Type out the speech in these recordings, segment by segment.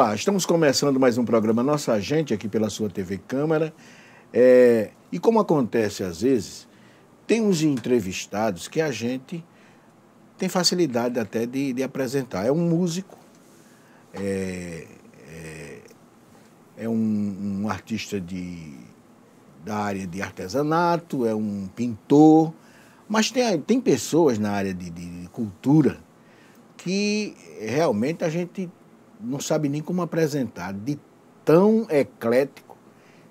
Olá, estamos começando mais um programa Nossa Gente aqui pela sua TV Câmara. E como acontece às vezes, tem uns entrevistados que a gente tem facilidade até de apresentar. É um músico, um artista da área de artesanato, é um pintor, mas tem pessoas na área de cultura que realmente a gente não sabe nem como apresentar, de tão eclético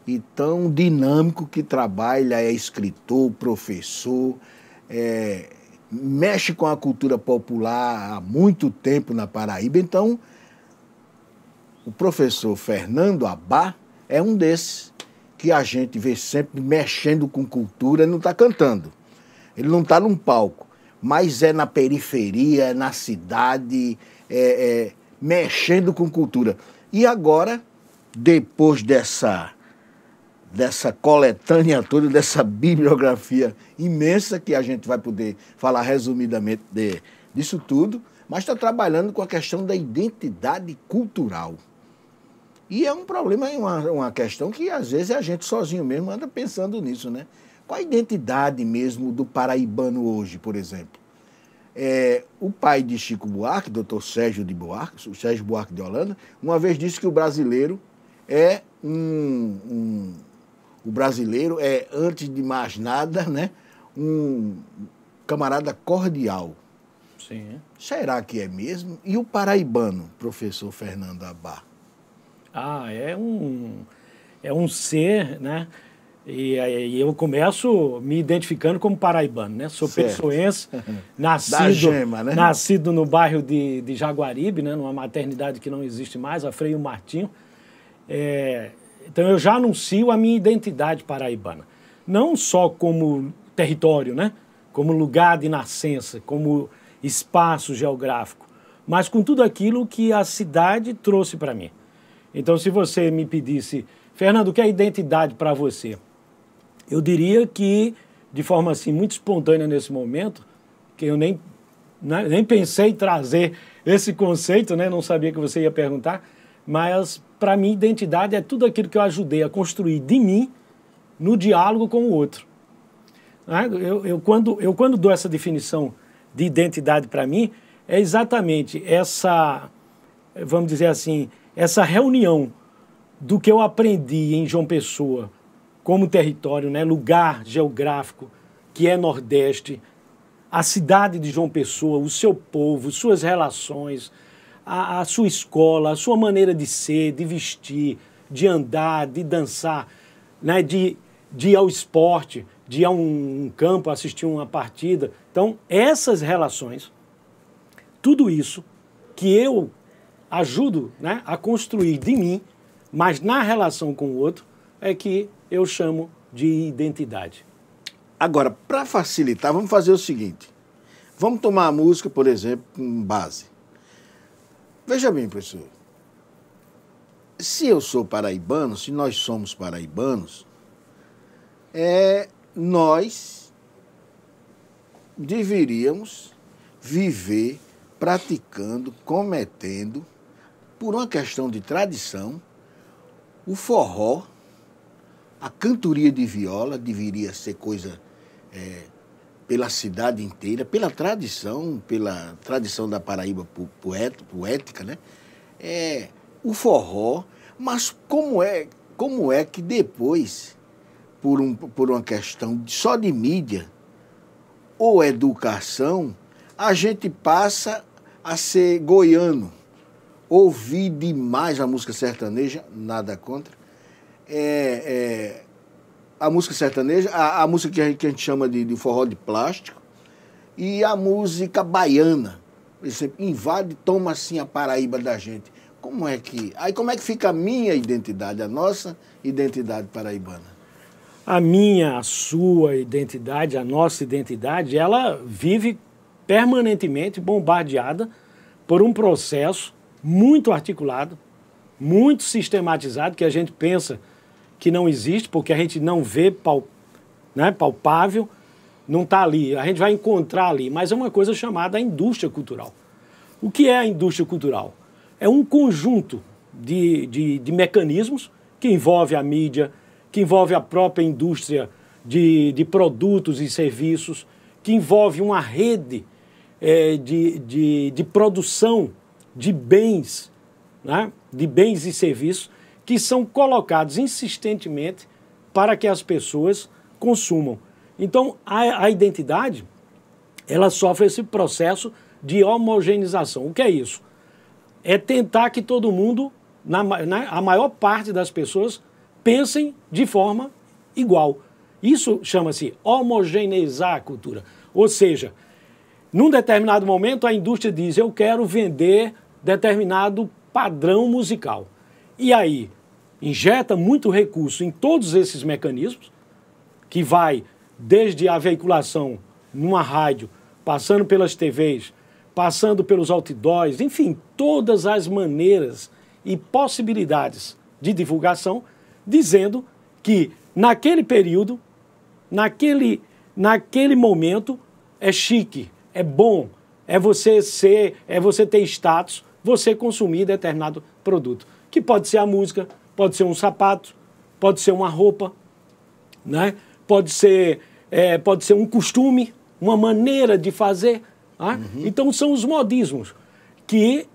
e tão dinâmico que trabalha, é escritor, professor, mexe com a cultura popular há muito tempo na Paraíba. Então, o professor Fernando Abbá é um desses que a gente vê sempre mexendo com cultura. Ele não está cantando, ele não está num palco, mas é na periferia, é na cidade, mexendo com cultura. E agora, depois dessa coletânea toda, dessa bibliografia imensa, que a gente vai poder falar resumidamente disso tudo, mas está trabalhando com a questão da identidade cultural. E é um problema, uma questão que às vezes a gente sozinho mesmo anda pensando nisso, né? Qual a identidade mesmo do paraibano hoje, por exemplo? O pai de Chico Buarque, doutor Sérgio Buarque de Holanda, uma vez disse que o brasileiro o brasileiro é, antes de mais nada, né, um camarada cordial. Sim. Será que é mesmo? E o paraibano, professor Fernando Abbá? É um ser, né? E eu começo me identificando como paraibano, né? Sou pessoense, nascido no bairro de Jaguaribe, né? Numa maternidade que não existe mais, a Frei Martinho. Então eu já anuncio a minha identidade paraibana. Não só como território, né? Como lugar de nascença, como espaço geográfico, mas com tudo aquilo que a cidade trouxe para mim. Então, se você me pedisse, Fernando, o que é identidade para você? Eu diria que, de forma assim, muito espontânea nesse momento, que eu nem pensei em trazer esse conceito, né? Não sabia que você ia perguntar, mas, para mim, identidade é tudo aquilo que eu ajudei a construir de mim no diálogo com o outro. Quando dou essa definição de identidade para mim, é exatamente essa, vamos dizer assim, essa reunião do que eu aprendi em João Pessoa, como território, né, lugar geográfico, que é Nordeste, a cidade de João Pessoa, o seu povo, suas relações, a sua escola, a sua maneira de ser, de vestir, de andar, de dançar, né, de ir ao esporte, de ir a um campo, assistir uma partida. Então, essas relações, tudo isso que eu ajudo, né, a construir de mim, mas na relação com o outro, é que eu chamo de identidade. Agora, para facilitar, vamos fazer o seguinte. Vamos tomar a música, por exemplo, com base. Veja bem, professor. Se eu sou paraibano, se nós somos paraibanos, nós deveríamos viver praticando, cometendo, por uma questão de tradição, o forró. A cantoria de viola deveria ser coisa pela cidade inteira, pela tradição da Paraíba poética, né? O forró, mas como é que depois, por uma questão só de mídia ou educação, a gente passa a ser goiano, ouvir demais a música sertaneja, nada contra, a música sertaneja, a música que a gente chama de forró de plástico, e a música baiana, por exemplo, invade, toma assim a Paraíba da gente. Como é que fica a minha identidade, a nossa identidade paraibana? A minha, a sua identidade, a nossa identidade, ela vive permanentemente bombardeada por um processo muito articulado, muito sistematizado, que a gente pensa que não existe, porque a gente não vê palpável, não está ali, a gente vai encontrar ali, mas é uma coisa chamada indústria cultural. O que é a indústria cultural? É um conjunto de mecanismos que envolve a mídia, que envolve a própria indústria de produtos e serviços, que envolve uma rede de produção de bens, né? De bens e serviços que são colocados insistentemente para que as pessoas consumam. Então, a identidade, ela sofre esse processo de homogeneização. O que é isso? É tentar que todo mundo, a maior parte das pessoas, pensem de forma igual. Isso chama-se homogeneizar a cultura. Ou seja, num determinado momento a indústria diz, eu quero vender determinado padrão musical. E aí, injeta muito recurso em todos esses mecanismos, que vai desde a veiculação numa rádio, passando pelas TVs, passando pelos outdoors, enfim, todas as maneiras e possibilidades de divulgação, dizendo que naquele período, naquele momento, é chique, é bom, é você ter status, você consumir determinado produto, que pode ser a música, pode ser um sapato, pode ser uma roupa, né? Pode ser um costume, uma maneira de fazer. Né? Então são os modismos que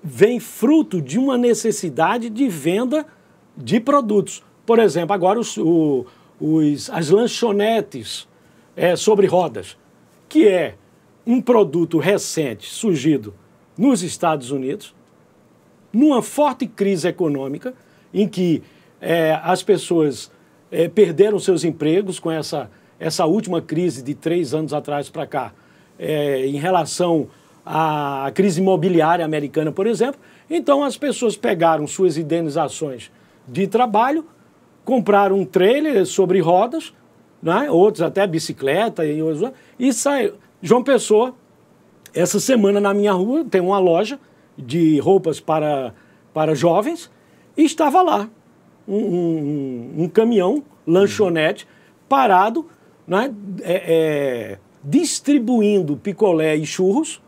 vêm fruto de uma necessidade de venda de produtos. Por exemplo, agora as lanchonetes sobre rodas, que é um produto recente surgido nos Estados Unidos, numa forte crise econômica, em que as pessoas perderam seus empregos com essa última crise de 3 anos atrás para cá, em relação à crise imobiliária americana, por exemplo. Então, as pessoas pegaram suas indenizações de trabalho, compraram um trailer sobre rodas, né? Outros até bicicleta, e saíram. João Pessoa, essa semana na minha rua, tem uma loja de roupas para jovens, e estava lá um caminhão, lanchonete, parado, né, distribuindo picolé e churros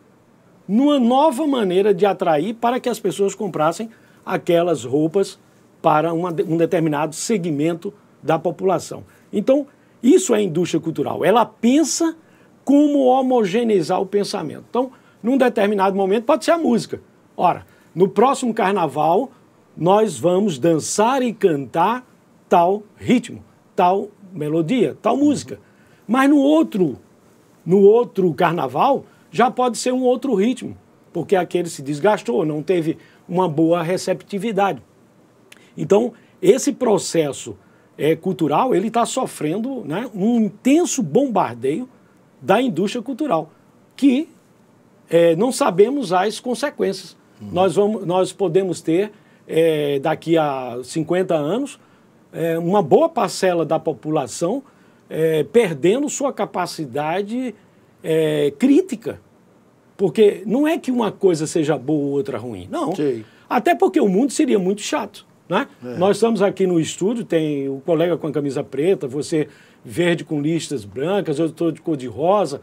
numa nova maneira de atrair para que as pessoas comprassem aquelas roupas para um determinado segmento da população. Então, isso é indústria cultural. Ela pensa como homogeneizar o pensamento. Então, num determinado momento, pode ser a música. Ora, no próximo carnaval, nós vamos dançar e cantar tal ritmo, tal melodia, tal música. Mas no outro carnaval, já pode ser um outro ritmo, porque aquele se desgastou, não teve uma boa receptividade. Então, esse processo cultural, ele está sofrendo, né, um intenso bombardeio da indústria cultural, que não sabemos as consequências. Nós podemos ter, daqui a 50 anos, uma boa parcela da população perdendo sua capacidade crítica. Porque não é que uma coisa seja boa ou outra ruim, não. Sim. Até porque o mundo seria muito chato. Né? Nós estamos aqui no estúdio, tem o colega com a camisa preta, você verde com listas brancas, eu estou de cor de rosa.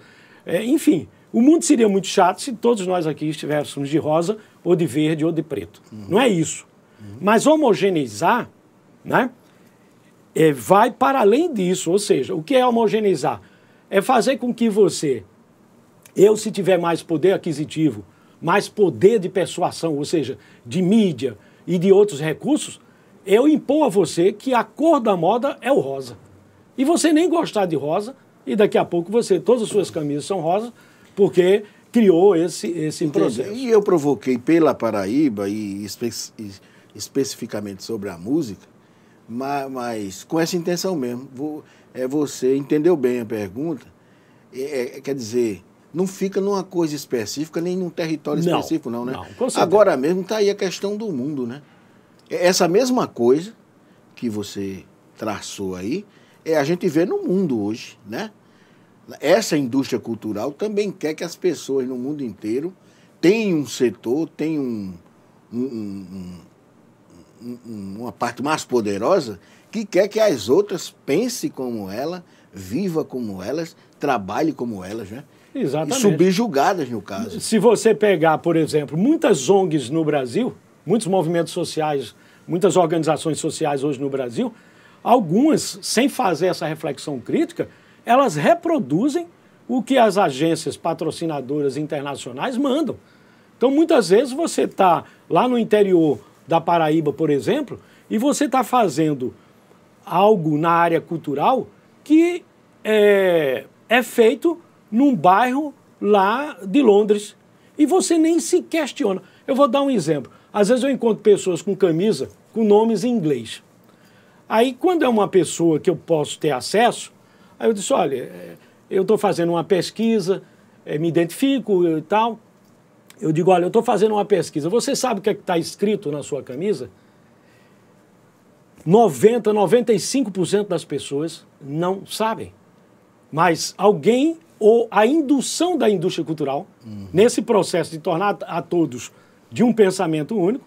Enfim, o mundo seria muito chato se todos nós aqui estivéssemos de rosa, ou de verde, ou de preto. Não é isso. Mas homogeneizar, né, vai para além disso. Ou seja, o que é homogeneizar? É fazer com que se tiver mais poder aquisitivo, mais poder de persuasão, ou seja, de mídia e de outros recursos, eu impor a você que a cor da moda é o rosa. E você nem gostar de rosa, e daqui a pouco todas as suas camisas são rosas, porque criou esse processo. E eu provoquei pela Paraíba, e especificamente sobre a música, mas com essa intenção mesmo. Você entendeu bem a pergunta, quer dizer, não fica numa coisa específica, nem num território específico, não, né? Não, com certeza. Agora mesmo está aí a questão do mundo, né? Essa mesma coisa que você traçou aí, a gente vê no mundo hoje, né? Essa indústria cultural também quer que as pessoas no mundo inteiro tenham um setor, tenham uma parte mais poderosa que quer que as outras pensem como ela, viva como elas, trabalhe como elas, né? Exatamente. E subjugadas, no caso. Se você pegar, por exemplo, muitas ONGs no Brasil, muitos movimentos sociais, muitas organizações sociais hoje no Brasil, algumas, sem fazer essa reflexão crítica, elas reproduzem o que as agências patrocinadoras internacionais mandam. Então, muitas vezes, você está lá no interior da Paraíba, por exemplo, e você está fazendo algo na área cultural que é feito num bairro lá de Londres. E você nem se questiona. Eu vou dar um exemplo. Às vezes eu encontro pessoas com camisa com nomes em inglês. Aí, quando é uma pessoa que eu posso ter acesso, aí eu disse, olha, eu estou fazendo uma pesquisa, me identifico e tal. Eu digo, olha, eu estou fazendo uma pesquisa. Você sabe o que está escrito na sua camisa? 95% das pessoas não sabem. Mas alguém, ou a indução da indústria cultural, nesse processo de tornar a todos de um pensamento único,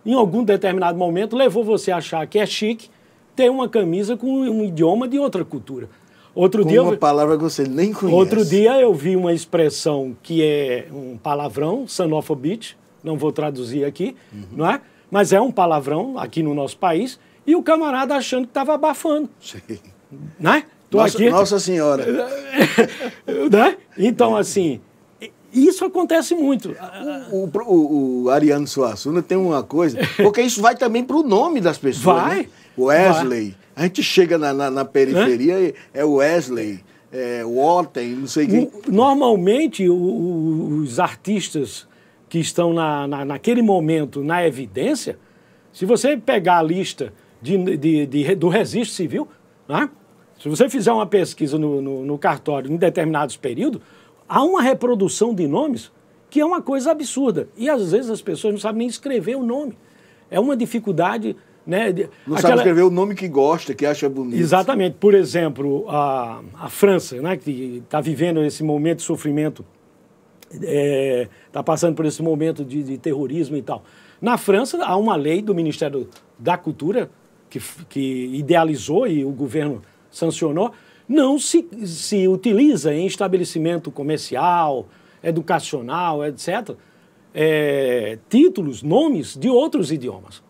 em algum determinado momento, levou você a achar que é chique ter uma camisa com um idioma de outra cultura. Uma palavra que você nem conhece. Outro dia eu vi uma expressão que é um palavrão, son of a bitch, não vou traduzir aqui, não é? Mas é um palavrão aqui no nosso país, e o camarada achando que estava abafando. Sim. Né? Nossa Senhora. Né? Então, assim, isso acontece muito. O Ariano Suassuna tem uma coisa, porque isso vai também para o nome das pessoas. Vai. Né? Wesley. Vai. A gente chega na periferia, é Wesley, Watten, não sei quem. Normalmente, os artistas que estão naquele momento na evidência, se você pegar a lista do registro civil, né? Se você fizer uma pesquisa no cartório em determinados períodos, há uma reprodução de nomes que é uma coisa absurda. E às vezes as pessoas não sabem nem escrever o nome. É uma dificuldade... Né? Não sabe escrever o nome que gosta, que acha bonito. Exatamente. Por exemplo, a França, né, que está vivendo esse momento de sofrimento, está passando por esse momento de terrorismo e tal. Na França, há uma lei do Ministério da Cultura que idealizou e o governo sancionou, não se utiliza em estabelecimento comercial, educacional, etc., títulos, nomes de outros idiomas.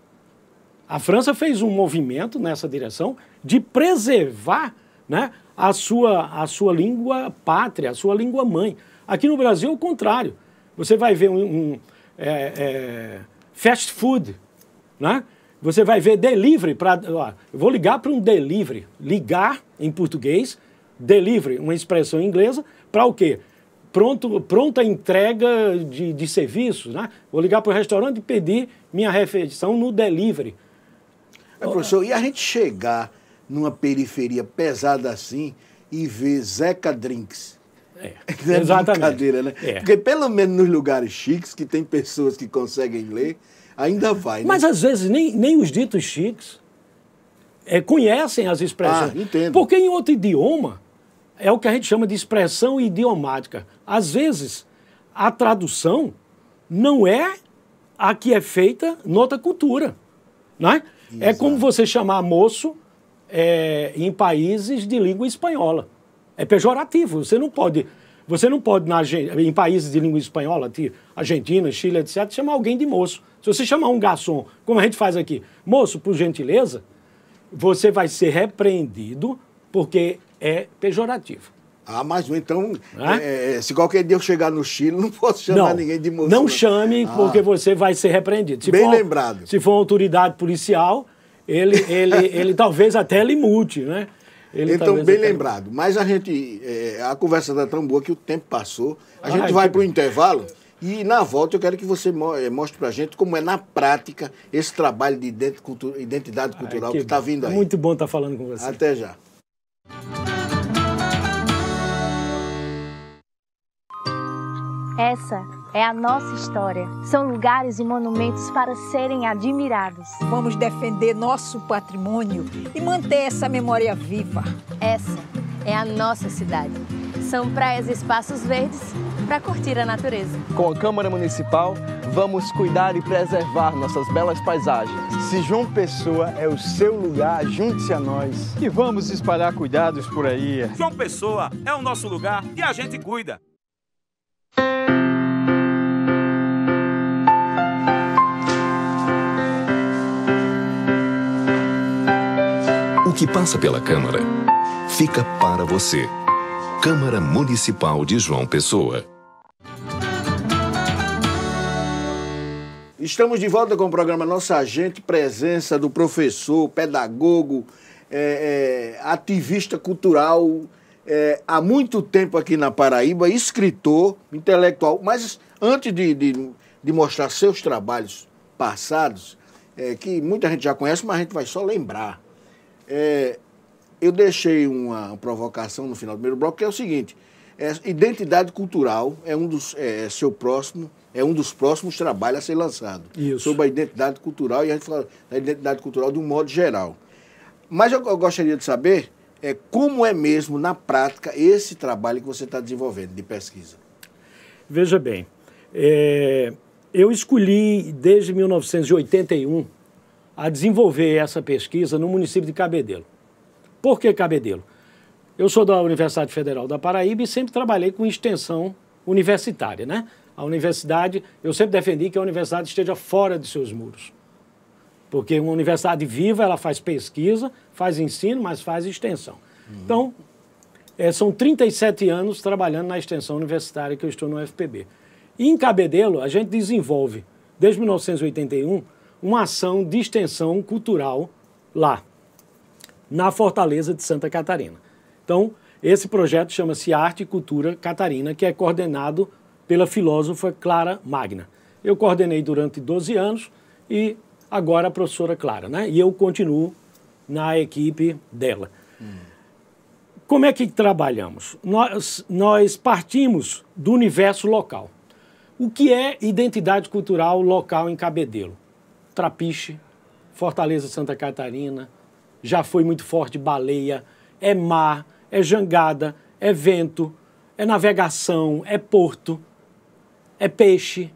A França fez um movimento nessa direção de preservar, né, a sua língua pátria, a sua língua mãe. Aqui no Brasil, o contrário. Você vai ver fast food, né? Você vai ver delivery. Eu vou ligar para um delivery. Ligar, em português, delivery, uma expressão inglesa, para o quê? Pronta entrega de serviços, né? Vou ligar para o restaurante e pedir minha refeição no delivery. Professor, e a gente chegar numa periferia pesada assim e ver Zeca Drinks? Não é exatamente. Brincadeira, né? Porque pelo menos nos lugares chiques, que tem pessoas que conseguem ler, ainda vai, né? Mas às vezes nem os ditos chiques conhecem as expressões. Entendo. Porque em outro idioma é o que a gente chama de expressão idiomática. Às vezes a tradução não é a que é feita noutra cultura, né? É como você chamar moço em países de língua espanhola. É pejorativo. Você não pode em países de língua espanhola, Argentina, Chile, etc., chamar alguém de moço. Se você chamar um garçom, como a gente faz aqui, moço, por gentileza, você vai ser repreendido porque é pejorativo. Mas então, se qualquer dia eu chegar no Chile, não posso chamar ninguém de moço. Não chame, porque você vai ser repreendido. Lembrado. Se for uma autoridade policial, ele talvez até lhe multe, né? Então, bem lembrado. Mas a conversa está tão boa que o tempo passou. A gente vai para o intervalo e, na volta, eu quero que você mostre para a gente como é, na prática, esse trabalho de identidade cultural que está vindo aí. Muito bom estar falando com você. Até já. Essa é a nossa história. São lugares e monumentos para serem admirados. Vamos defender nosso patrimônio e manter essa memória viva. Essa é a nossa cidade. São praias e espaços verdes para curtir a natureza. Com a Câmara Municipal, vamos cuidar e preservar nossas belas paisagens. Se João Pessoa é o seu lugar, junte-se a nós. E vamos espalhar cuidados por aí. João Pessoa é o nosso lugar e a gente cuida. O que passa pela Câmara fica para você. Câmara Municipal de João Pessoa. Estamos de volta com o programa Nossa Gente, presença do professor, pedagogo, ativista cultural, há muito tempo aqui na Paraíba, escritor, intelectual. Mas antes de mostrar seus trabalhos passados, que muita gente já conhece, mas a gente vai só lembrar. Eu deixei uma provocação no final do primeiro bloco, que é o seguinte: identidade cultural é um dos próximos trabalhos a ser lançado. Isso. Sobre a identidade cultural, e a gente fala da identidade cultural de um modo geral. Mas eu gostaria de saber como é mesmo, na prática, esse trabalho que você está desenvolvendo de pesquisa. Veja bem, eu escolhi desde 1981 a desenvolver essa pesquisa no município de Cabedelo. Por que Cabedelo? Eu sou da Universidade Federal da Paraíba e sempre trabalhei com extensão universitária, né? A universidade, eu sempre defendi que a universidade esteja fora de seus muros. Porque uma universidade viva, ela faz pesquisa, faz ensino, mas faz extensão. Então, são 37 anos trabalhando na extensão universitária que eu estou no UFPB. E em Cabedelo, a gente desenvolve, desde 1981, uma ação de extensão cultural lá, na Fortaleza de Santa Catarina. Então, esse projeto chama-se Arte e Cultura Catarina, que é coordenado pela filósofa Clara Magna. Eu coordenei durante 12 anos e agora a professora Clara, né? E eu continuo na equipe dela. Como é que trabalhamos? Nós partimos do universo local. O que é identidade cultural local em Cabedelo? Trapiche, Fortaleza de Santa Catarina, já foi muito forte Baleia, é mar, é jangada, é vento, é navegação, é porto, é peixe.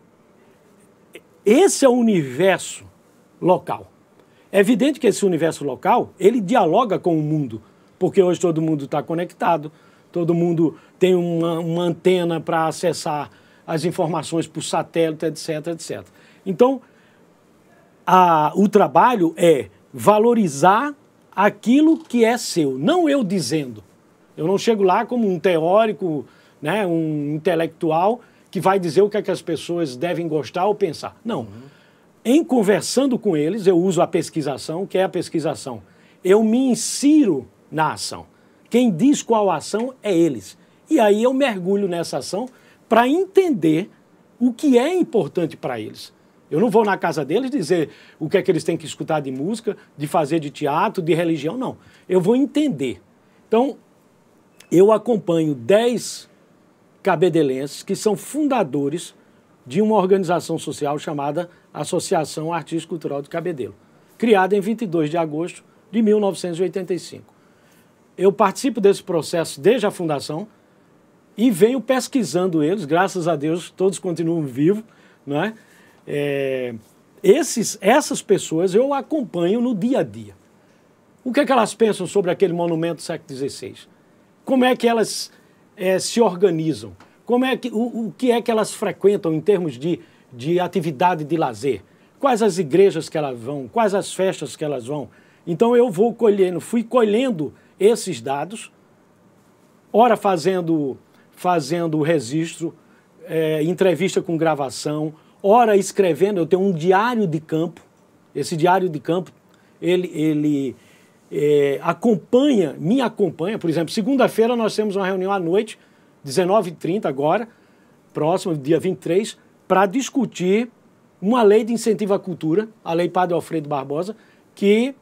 Esse é o universo local. É evidente que esse universo local, ele dialoga com o mundo, porque hoje todo mundo está conectado, todo mundo tem uma antena para acessar as informações por satélite, etc, etc. Então, o trabalho é valorizar aquilo que é seu, não eu dizendo. Eu não chego lá como um teórico, né, um intelectual que vai dizer o que é que as pessoas devem gostar ou pensar. Não. Em conversando com eles, eu uso a pesquisação, que é a pesquisação. Eu me insiro na ação. Quem diz qual ação é eles. E aí eu mergulho nessa ação para entender o que é importante para eles. Eu não vou na casa deles dizer o que é que eles têm que escutar de música, de fazer de teatro, de religião, não. Eu vou entender. Então, eu acompanho 10 cabedelenses que são fundadores de uma organização social chamada Associação Artística Cultural de Cabedelo, criada em 22 de agosto de 1985. Eu participo desse processo desde a fundação e venho pesquisando eles, graças a Deus, todos continuam vivos, não é? Essas pessoas eu acompanho no dia a dia. O que é que elas pensam sobre aquele monumento do século XVI? Como é que elas se organizam? O que é que elas frequentam em termos de atividade de lazer? Quais as igrejas que elas vão? Quais as festas que elas vão? Então eu fui colhendo esses dados, ora fazendo o registro, entrevista com gravação, ora escrevendo. Eu tenho um diário de campo. Esse diário de campo, ele me acompanha. Por exemplo, segunda-feira nós temos uma reunião à noite, 19h30 agora, próximo, dia 23, para discutir uma lei de incentivo à cultura, a Lei Padre Alfredo Barbosa, que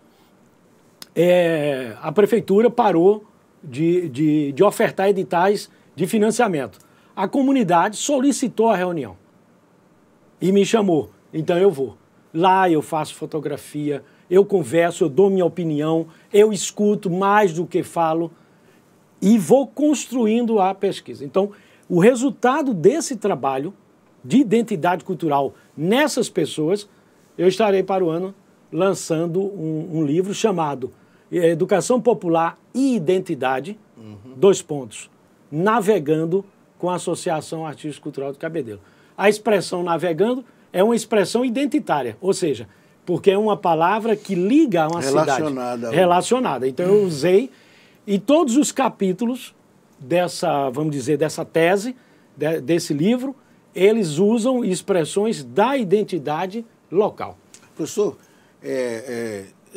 a prefeitura parou de ofertar editais de financiamento. A comunidade solicitou a reunião e me chamou. Então eu vou. Lá eu faço fotografia, eu converso, eu dou minha opinião, eu escuto mais do que falo e vou construindo a pesquisa. Então, o resultado desse trabalho de identidade cultural nessas pessoas, eu estarei para o ano lançando um livro chamado Educação Popular e Identidade, navegando com a Associação Artística Cultural de Cabedelo. A expressão navegando é uma expressão identitária, ou seja, porque é uma palavra que liga a uma cidade. Relacionada. Então eu usei, e todos os capítulos dessa, vamos dizer, dessa tese, desse livro, eles usam expressões da identidade local. Professor,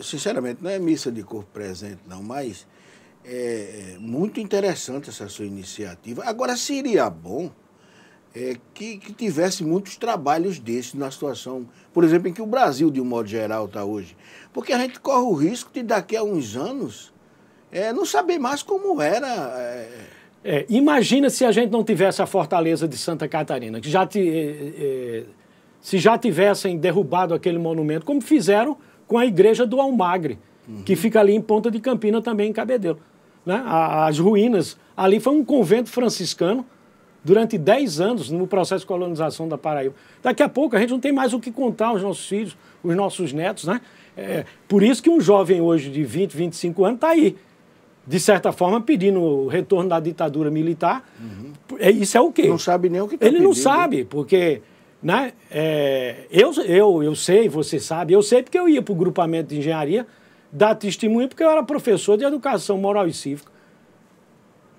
sinceramente, não é missa de corpo presente, não, mas é muito interessante essa sua iniciativa. Agora, seria bom que tivesse muitos trabalhos desses na situação, por exemplo, em que o Brasil, de um modo geral, está hoje. Porque a gente corre o risco de, daqui a uns anos, não saber mais como era. Imagina se a gente não tivesse a Fortaleza de Santa Catarina, que se já tivessem derrubado aquele monumento, como fizeram com a igreja do Almagre, que fica ali em Ponta de Campina, também em Cabedelo. Né? As ruínas, ali foi um convento franciscano, durante 10 anos, no processo de colonização da Paraíba. Daqui a pouco a gente não tem mais o que contar aos nossos filhos, os nossos netos, né? Por isso que um jovem hoje de 20, 25 anos está aí, de certa forma, pedindo o retorno da ditadura militar. Isso é o quê? Não sabe nem o que está pedindo. Ele não sabe, porque... Né? Eu sei, você sabe, eu sei porque eu ia para o grupamento de engenharia dar testemunho, porque eu era professor de educação moral e cívica.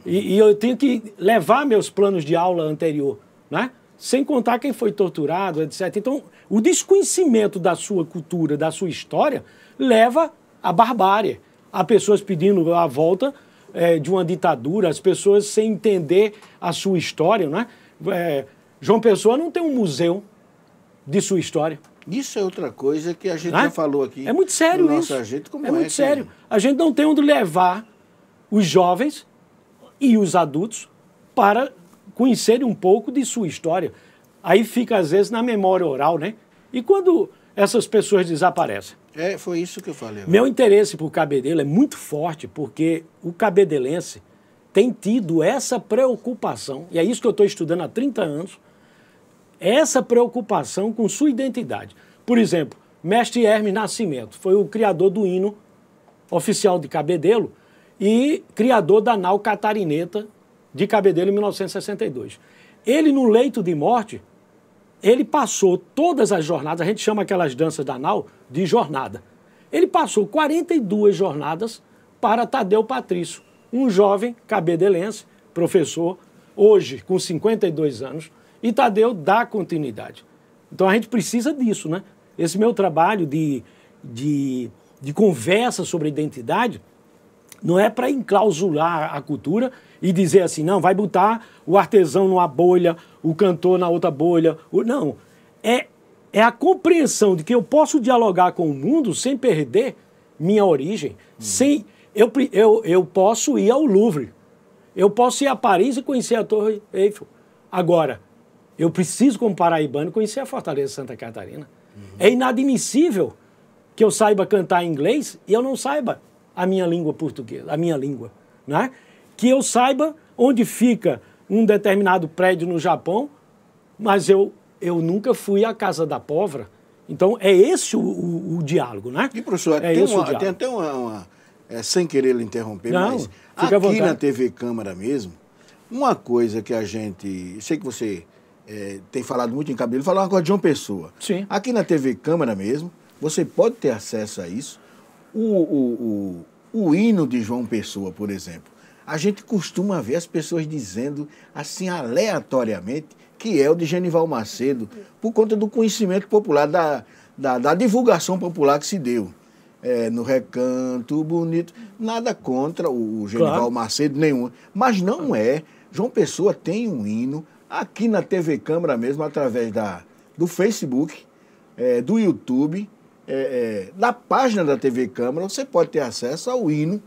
E eu tenho que levar meus planos de aula anterior, né? Sem contar quem foi torturado, etc. Então, o desconhecimento da sua cultura, da sua história, leva à barbárie. Há pessoas pedindo a volta de uma ditadura, as pessoas sem entender a sua história, né? João Pessoa não tem um museu de sua história. Isso é outra coisa que a gente já falou aqui. É muito sério isso. É muito sério. A gente não tem onde levar os jovens e os adultos para conhecerem um pouco de sua história. Aí fica, às vezes, na memória oral, né? E quando essas pessoas desaparecem? Foi isso que eu falei. Meu interesse por Cabedelo é muito forte, porque o cabedelense tem tido essa preocupação, e é isso que eu estou estudando há 30 anos, essa preocupação com sua identidade. Por exemplo, Mestre Hermes Nascimento foi o criador do hino oficial de Cabedelo e criador da nau catarineta de Cabedelo em 1962. Ele, no leito de morte, ele passou todas as jornadas, a gente chama aquelas danças da nau de jornada. Ele passou 42 jornadas para Tadeu Patrício, um jovem cabedelense, professor, hoje com 52 anos, e Tadeu dá continuidade. Então a gente precisa disso, né? Esse meu trabalho de conversa sobre identidade não é para enclausular a cultura e dizer assim, não, vai botar o artesão numa bolha, o cantor na outra bolha. Não, é a compreensão de que eu posso dialogar com o mundo sem perder minha origem, sem... Eu posso ir ao Louvre, eu posso ir a Paris e conhecer a Torre Eiffel. Agora, eu preciso, como paraibano, conhecer a Fortaleza de Santa Catarina. É inadmissível que eu saiba cantar inglês e eu não saiba a minha língua portuguesa, a minha língua, né? Que eu saiba onde fica um determinado prédio no Japão, mas eu nunca fui à Casa da Pólvora. Então, é esse o diálogo, né? E, professor, tem até uma sem querer lhe interromper, não, mas aqui na TV Câmara mesmo, uma coisa que a gente... Sei que você tem falado muito em Cabedelo, falar uma coisa de João Pessoa. Sim. Aqui na TV Câmara mesmo, você pode ter acesso a isso. O hino de João Pessoa, por exemplo, a gente costuma ver as pessoas dizendo, assim, aleatoriamente, que é o de Genival Macedo, por conta do conhecimento popular, da divulgação popular que se deu. No Recanto Bonito, nada contra o Genival Macedo, nenhum. Mas não é. João Pessoa tem um hino, aqui na TV Câmara mesmo, através do Facebook, do YouTube, da página da TV Câmara, você pode ter acesso ao hino,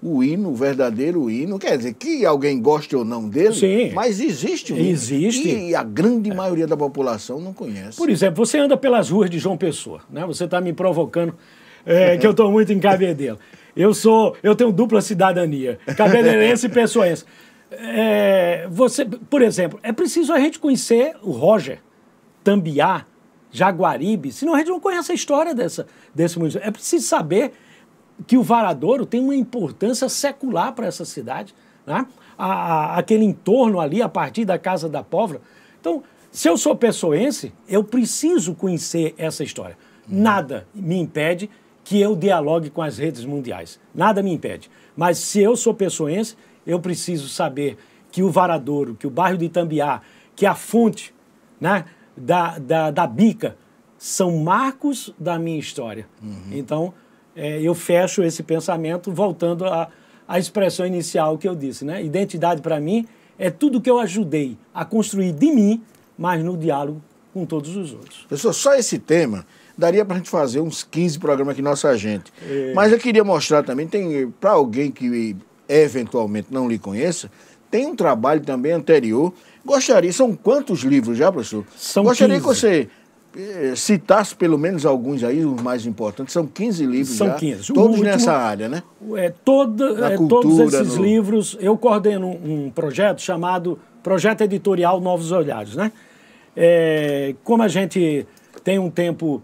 o verdadeiro hino, quer dizer, que alguém goste ou não dele, sim, mas existe um hino. Existe. E a grande maioria da população não conhece. Por exemplo, você anda pelas ruas de João Pessoa, né? Você está me provocando que eu estou muito em Cabedelo. Eu tenho dupla cidadania, cabedelense e pessoense. Por exemplo, é preciso a gente conhecer o Roger, Tambiá, Jaguaribe, senão a gente não conhece a história desse município. É preciso saber que o Varadouro tem uma importância secular para essa cidade, né? Aquele entorno ali, a partir da Casa da Pólvora. Então, se eu sou pessoense, eu preciso conhecer essa história. Nada me impede que eu dialogue com as redes mundiais. Nada me impede. Mas se eu sou pessoense, eu preciso saber que o Varadouro, que o bairro de Itambiá, que a fonte, né, da Bica, são marcos da minha história. Então, eu fecho esse pensamento voltando à expressão inicial que eu disse, né? Identidade, para mim, é tudo que eu ajudei a construir de mim, mas no diálogo com todos os outros. Pessoal, só esse tema daria para a gente fazer uns 15 programas aqui nossa gente. Mas eu queria mostrar também, para alguém que eventualmente não lhe conheça, tem um trabalho também anterior. Gostaria, são quantos livros já, professor? Gostaria 15. Que você citasse pelo menos alguns aí, os mais importantes. São 15 livros São já. 15. Todos nessa área, né? Cultura, todos esses livros, eu coordeno um projeto chamado Projeto Editorial Novos Olhares, né? Como a gente tem um tempo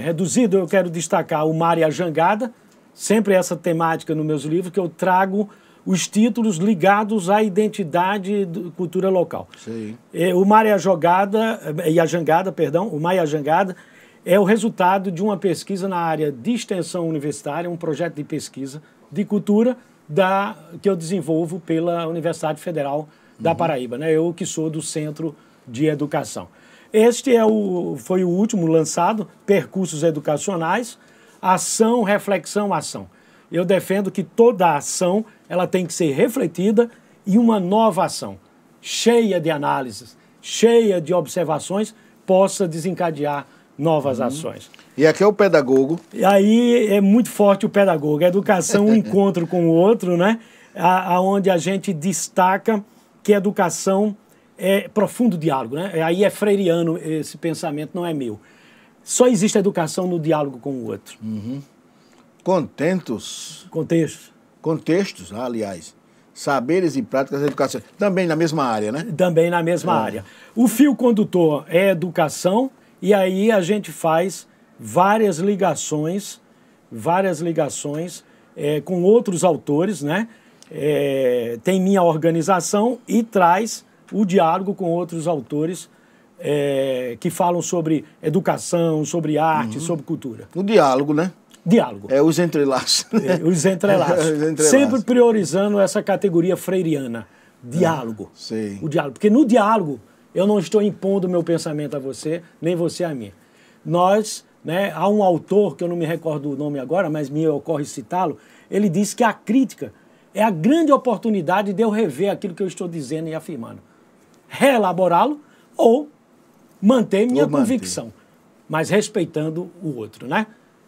reduzido, eu quero destacar o Mar e a Jangada, sempre essa temática nos meus livros, que eu trago os títulos ligados à identidade da cultura local. Sim. O Mar e a Jangada, o Mar e a Jangada é o resultado de uma pesquisa na área de extensão universitária, um projeto de pesquisa de cultura que eu desenvolvo pela Universidade Federal da Paraíba, né? Eu que sou do Centro de Educação. Este foi o último lançado, Percursos Educacionais, Ação, Reflexão, Ação. Eu defendo que toda ação ela tem que ser refletida e uma nova ação, cheia de análises, cheia de observações, possa desencadear novas ações. E aqui é o pedagogo. E aí é muito forte o pedagogo. A educação, um encontro com o outro, né? Onde a gente destaca que a educação é profundo diálogo, né? Aí é freiriano esse pensamento, não é meu. Só existe educação no diálogo com o outro. Contextos, aliás. Saberes e práticas da educação. Também na mesma área, né? Também na mesma área. O fio condutor é educação, e aí a gente faz várias ligações com outros autores, né? Tem minha organização e traz o diálogo com outros autores que falam sobre educação, sobre arte, sobre cultura. O diálogo, né? Diálogo. Os entrelaços. Os entrelaços. Sempre priorizando essa categoria freiriana. Diálogo. Sim. O diálogo. Porque no diálogo eu não estou impondo o meu pensamento a você, nem você a mim. Nós, né, há um autor, que eu não me recordo o nome agora, mas me ocorre citá-lo, ele disse que a crítica é a grande oportunidade de eu rever aquilo que eu estou dizendo e afirmando. Reelaborá-lo ou manter minha convicção, mas respeitando o outro, né?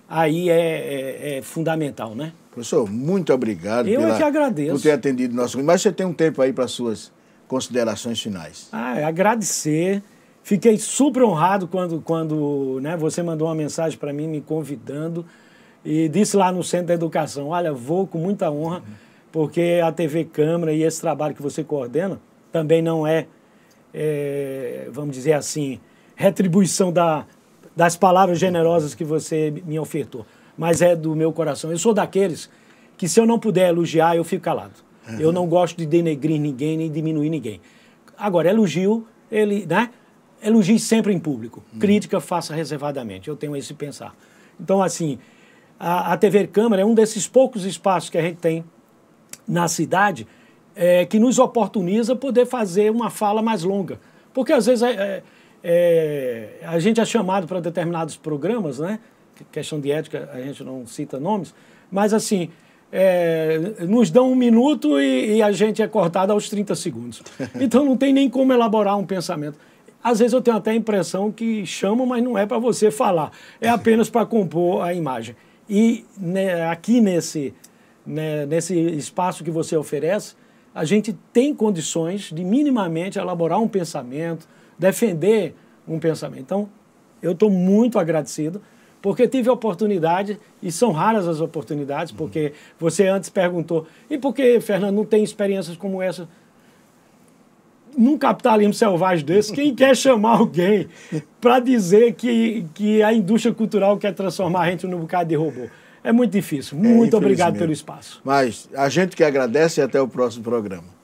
Aí é fundamental, né? Professor, muito obrigado que agradeço por ter atendido o nosso... Mas você tem um tempo aí para suas considerações finais. Agradecer. Fiquei super honrado quando né, você mandou uma mensagem para mim me convidando e disse lá no Centro da Educação, olha, vou com muita honra, porque a TV Câmara e esse trabalho que você coordena também não vamos dizer assim, retribuição das palavras generosas que você me ofertou, mas é do meu coração. Eu sou daqueles que, se eu não puder elogiar, eu fico calado. Eu não gosto de denegrir ninguém, nem diminuir ninguém. Agora, elogio, né? Elogie sempre em público. Crítica, faça reservadamente. Eu tenho esse pensar. Então, assim, a TV Câmara é um desses poucos espaços que a gente tem na cidade que nos oportuniza poder fazer uma fala mais longa. Porque, às vezes, a gente é chamado para determinados programas, né? Questão de ética, a gente não cita nomes, mas, assim, nos dão 1 minuto e a gente é cortado aos 30 segundos. Então, não tem nem como elaborar um pensamento. Às vezes eu tenho até a impressão que chamam, mas não é para você falar, é apenas para compor a imagem. E aqui nesse espaço que você oferece, a gente tem condições de minimamente elaborar um pensamento, defender um pensamento. Então, eu estou muito agradecido, porque tive a oportunidade, e são raras as oportunidades, porque você antes perguntou, e por que, Fernando, não tem experiências como essa? Num capitalismo selvagem desse, quem quer chamar alguém para dizer que a indústria cultural quer transformar a gente num bocado de robô? É muito difícil. Muito obrigado pelo espaço. Mas a gente que agradece e até o próximo programa.